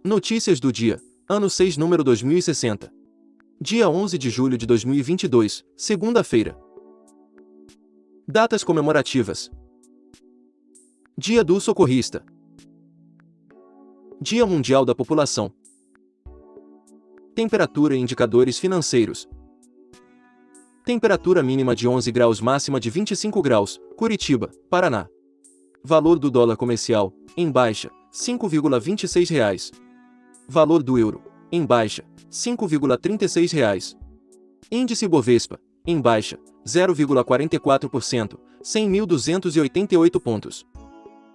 Notícias do dia. Ano 6, número 2060. Dia 11 de julho de 2022, segunda-feira. Datas comemorativas. Dia do Socorrista. Dia Mundial da População. Temperatura e indicadores financeiros. Temperatura mínima de 11 graus, máxima de 25 graus, Curitiba, Paraná. Valor do dólar comercial, em baixa, R$ 5,26. Valor do euro, em baixa, R$ 5,36. Índice Bovespa, em baixa, 0,44%, 100.288 pontos.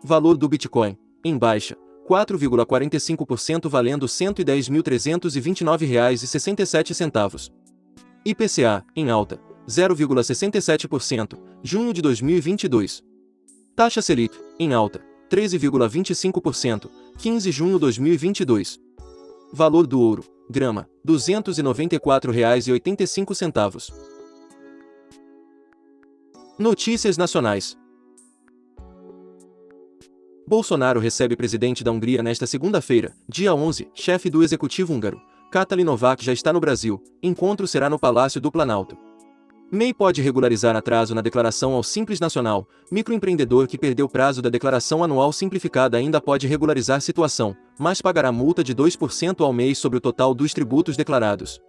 Valor do Bitcoin, em baixa, 4,45%, valendo R$ 110.329,67. IPCA, em alta, 0,67%, junho de 2022. Taxa Selic, em alta, 13,25%, 15 de junho de 2022. Valor do ouro, grama, R$ 294,85. Notícias nacionais. Bolsonaro recebe presidente da Hungria nesta segunda-feira, dia 11, chefe do executivo húngaro, Katalin Novák já está no Brasil, encontro será no Palácio do Planalto. MEI pode regularizar atraso na declaração ao Simples Nacional, microempreendedor que perdeu prazo da declaração anual simplificada ainda pode regularizar situação, mas pagará multa de 2% ao mês sobre o total dos tributos declarados.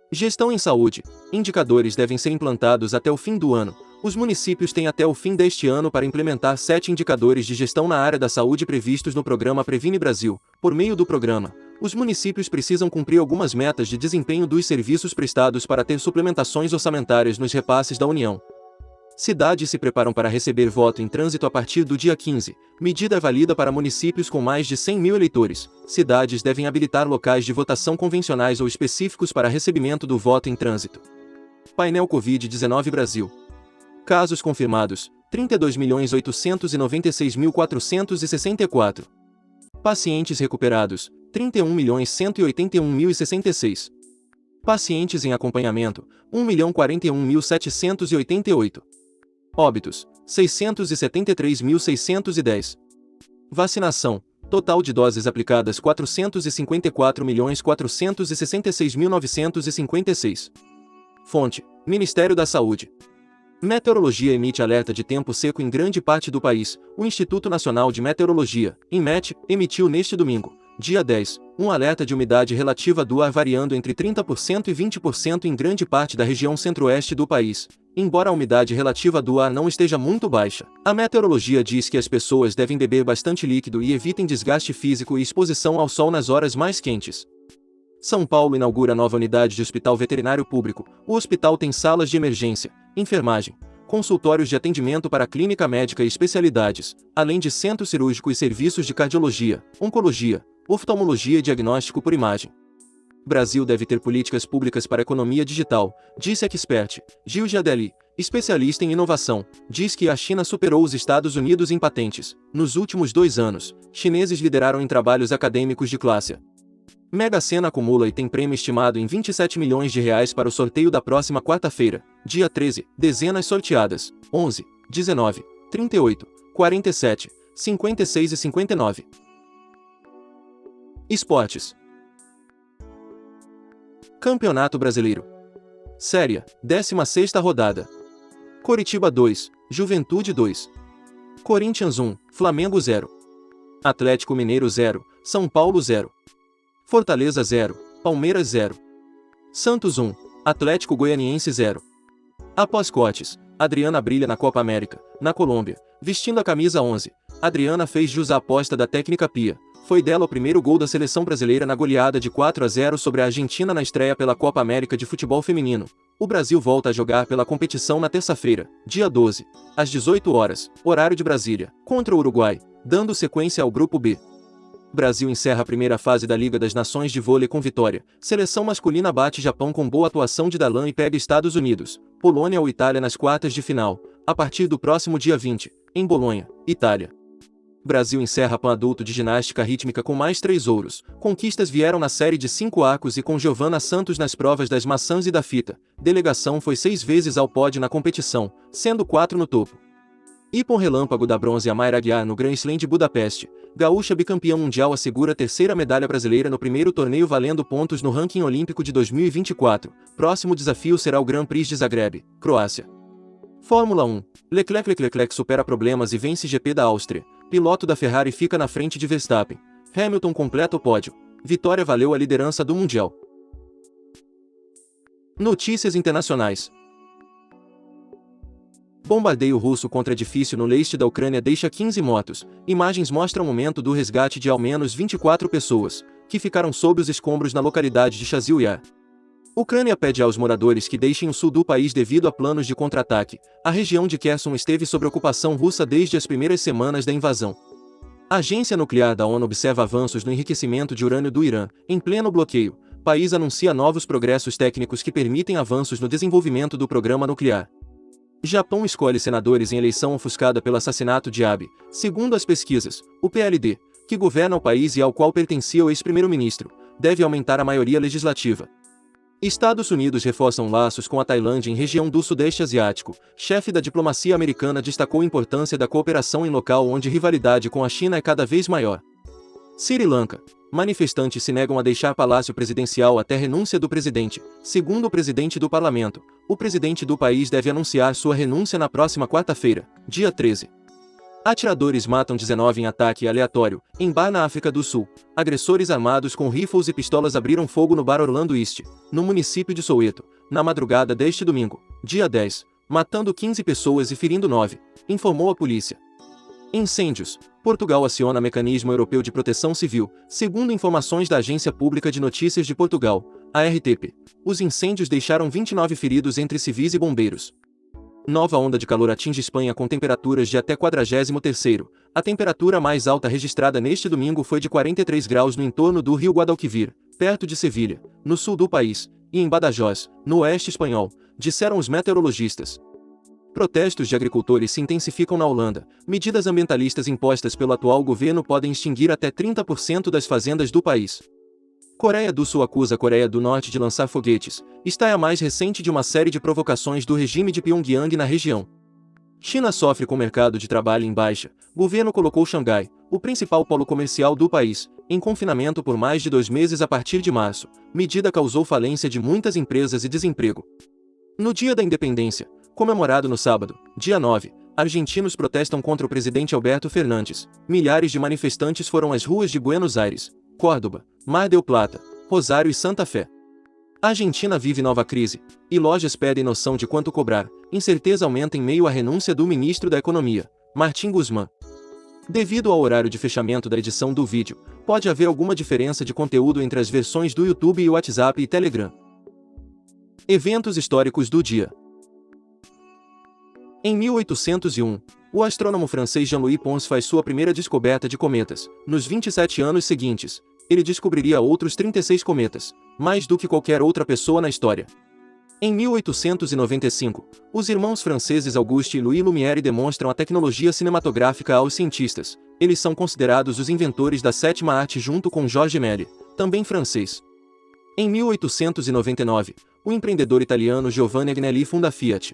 Gestão em saúde. Indicadores devem ser implantados até o fim do ano. Os municípios têm até o fim deste ano para implementar 7 indicadores de gestão na área da saúde previstos no programa Previne Brasil. Por meio do programa, os municípios precisam cumprir algumas metas de desempenho dos serviços prestados para ter suplementações orçamentárias nos repasses da União. Cidades se preparam para receber voto em trânsito a partir do dia 15, medida válida para municípios com mais de 100 mil eleitores. Cidades devem habilitar locais de votação convencionais ou específicos para recebimento do voto em trânsito. Painel Covid-19 Brasil. Casos confirmados, 32.896.464. Pacientes recuperados, 31.181.066. Pacientes em acompanhamento, 1.041.788. Óbitos, 673.610. Vacinação, total de doses aplicadas 454.466.956. Fonte, Ministério da Saúde. Meteorologia emite alerta de tempo seco em grande parte do país. O Instituto Nacional de Meteorologia, INMET, emitiu neste domingo, dia 10, um alerta de umidade relativa do ar variando entre 30% e 20% em grande parte da região centro-oeste do país. Embora a umidade relativa do ar não esteja muito baixa, a meteorologia diz que as pessoas devem beber bastante líquido e evitem desgaste físico e exposição ao sol nas horas mais quentes. São Paulo inaugura nova unidade de hospital veterinário público. O hospital tem salas de emergência, enfermagem, consultórios de atendimento para clínica médica e especialidades, além de centro cirúrgico e serviços de cardiologia, oncologia, oftalmologia e diagnóstico por imagem. Brasil deve ter políticas públicas para a economia digital, disse expert Gil Giardelli, especialista em inovação, diz que a China superou os Estados Unidos em patentes. Nos últimos 2 anos, chineses lideraram em trabalhos acadêmicos de classe A. Mega Sena acumula e tem prêmio estimado em R$ 27 milhões para o sorteio da próxima quarta-feira, dia 13, dezenas sorteadas, 11, 19, 38, 47, 56 e 59. Esportes. Campeonato Brasileiro. Série A, 16ª rodada. Coritiba 2, Juventude 2. Corinthians 1, Flamengo 0. Atlético Mineiro 0, São Paulo 0. Fortaleza 0, Palmeiras 0. Santos 1, Atlético Goianiense 0. Após cortes, Adriana brilha na Copa América, na Colômbia, vestindo a camisa 11. Adriana fez jus à aposta da técnica Pia. Foi dela o primeiro gol da seleção brasileira na goleada de 4-0 sobre a Argentina na estreia pela Copa América de Futebol Feminino. O Brasil volta a jogar pela competição na terça-feira, dia 12, às 18 horas, horário de Brasília, contra o Uruguai, dando sequência ao Grupo B. Brasil encerra a primeira fase da Liga das Nações de vôlei com vitória. Seleção masculina bate Japão com boa atuação de Darlan e pega Estados Unidos, Polônia ou Itália nas quartas de final, a partir do próximo dia 20, em Bolonha, Itália. Brasil encerra PAN adulto de ginástica rítmica com mais 3 ouros. Conquistas vieram na série de 5 arcos e com Giovana Santos nas provas das maçãs e da fita. Delegação foi 6 vezes ao pódio na competição, sendo 4 no topo. Ippon relâmpago da bronze a Mayra Aguiar no Grand Slam de Budapeste. Gaúcha bicampeã mundial assegura a terceira medalha brasileira no primeiro torneio valendo pontos no ranking olímpico de 2024. Próximo desafio será o Grand Prix de Zagreb, Croácia. Fórmula 1. Leclerc supera problemas e vence GP da Áustria. Piloto da Ferrari fica na frente de Verstappen. Hamilton completa o pódio. Vitória valeu a liderança do Mundial. Notícias internacionais. Bombardeio russo contra edifício no leste da Ucrânia deixa 15 mortos. Imagens mostram o momento do resgate de ao menos 24 pessoas, que ficaram sob os escombros na localidade de Chasiv Yar. Ucrânia pede aos moradores que deixem o sul do país devido a planos de contra-ataque. A região de Kherson esteve sob ocupação russa desde as primeiras semanas da invasão. A agência nuclear da ONU observa avanços no enriquecimento de urânio do Irã, em pleno bloqueio. O país anuncia novos progressos técnicos que permitem avanços no desenvolvimento do programa nuclear. Japão escolhe senadores em eleição ofuscada pelo assassinato de Abe. Segundo as pesquisas, o PLD, que governa o país e ao qual pertencia o ex-primeiro-ministro, deve aumentar a maioria legislativa. Estados Unidos reforçam laços com a Tailândia em região do Sudeste Asiático. Chefe da diplomacia americana destacou a importância da cooperação em local onde rivalidade com a China é cada vez maior. Sri Lanka. Manifestantes se negam a deixar palácio presidencial até renúncia do presidente. Segundo o presidente do parlamento, o presidente do país deve anunciar sua renúncia na próxima quarta-feira, dia 13. Atiradores matam 19 em ataque aleatório, em bar na África do Sul. Agressores armados com rifles e pistolas abriram fogo no bar Orlando East, no município de Soweto, na madrugada deste domingo, dia 10, matando 15 pessoas e ferindo 9, informou a polícia. Incêndios. Portugal aciona mecanismo europeu de proteção civil, segundo informações da Agência Pública de Notícias de Portugal, a RTP. Os incêndios deixaram 29 feridos entre civis e bombeiros. Nova onda de calor atinge Espanha com temperaturas de até 43º. A temperatura mais alta registrada neste domingo foi de 43 graus no entorno do rio Guadalquivir, perto de Sevilha, no sul do país, e em Badajoz, no oeste espanhol, disseram os meteorologistas. Protestos de agricultores se intensificam na Holanda. Medidas ambientalistas impostas pelo atual governo podem extinguir até 30% das fazendas do país. Coreia do Sul acusa a Coreia do Norte de lançar foguetes. Esta é a mais recente de uma série de provocações do regime de Pyongyang na região. China sofre com o mercado de trabalho em baixa. Governo colocou Xangai, o principal polo comercial do país, em confinamento por mais de 2 meses a partir de março. Medida causou falência de muitas empresas e desemprego. No Dia da Independência, comemorado no sábado, dia 9, argentinos protestam contra o presidente Alberto Fernandes. Milhares de manifestantes foram às ruas de Buenos Aires, Córdoba, Mar del Plata, Rosário e Santa Fé. A Argentina vive nova crise, e lojas pedem noção de quanto cobrar. Incerteza aumenta em meio à renúncia do ministro da Economia, Martín Guzmán. Devido ao horário de fechamento da edição do vídeo, pode haver alguma diferença de conteúdo entre as versões do YouTube e WhatsApp e Telegram. Eventos históricos do dia. Em 1801, o astrônomo francês Jean-Louis Pons faz sua primeira descoberta de cometas. Nos 27 anos seguintes, ele descobriria outros 36 cometas, mais do que qualquer outra pessoa na história. Em 1895, os irmãos franceses Auguste e Louis Lumière demonstram a tecnologia cinematográfica aos cientistas. Eles são considerados os inventores da sétima arte junto com Georges Méliès, também francês. Em 1899, o empreendedor italiano Giovanni Agnelli funda a Fiat.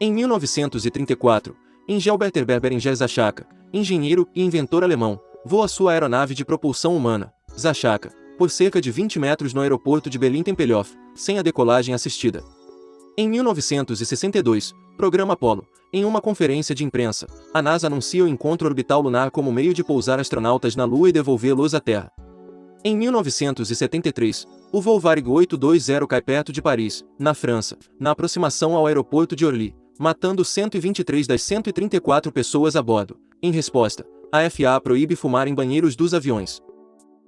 Em 1934, Engelbert Berenguer Zachaka, engenheiro e inventor alemão, voa sua aeronave de propulsão humana, Zachaka, por cerca de 20 metros no aeroporto de Berlim-Tempelhof, sem a decolagem assistida. Em 1962, programa Apollo. Em uma conferência de imprensa, a NASA anuncia o encontro orbital lunar como meio de pousar astronautas na Lua e devolvê-los à Terra. Em 1973, o voo Varig 820 cai perto de Paris, na França, na aproximação ao aeroporto de Orly, matando 123 das 134 pessoas a bordo. Em resposta, a FAA proíbe fumar em banheiros dos aviões.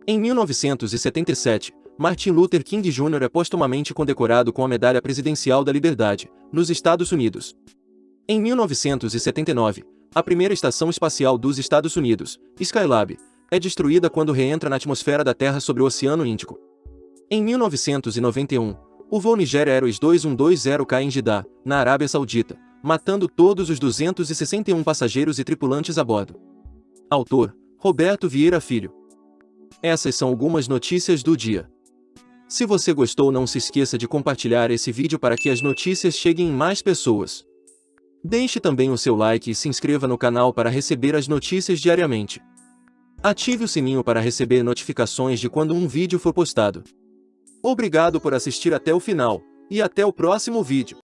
Em 1977, Martin Luther King Jr. é postumamente condecorado com a Medalha Presidencial da Liberdade, nos Estados Unidos. Em 1979, a primeira estação espacial dos Estados Unidos, Skylab, é destruída quando reentra na atmosfera da Terra sobre o Oceano Índico. Em 1991, o voo Nigeria Airways 2120 cai em Jeddah, na Arábia Saudita, matando todos os 261 passageiros e tripulantes a bordo. Autor: Roberto Vieira Filho. Essas são algumas notícias do dia. Se você gostou, não se esqueça de compartilhar esse vídeo para que as notícias cheguem em mais pessoas. Deixe também o seu like e se inscreva no canal para receber as notícias diariamente. Ative o sininho para receber notificações de quando um vídeo for postado. Obrigado por assistir até o final, e até o próximo vídeo.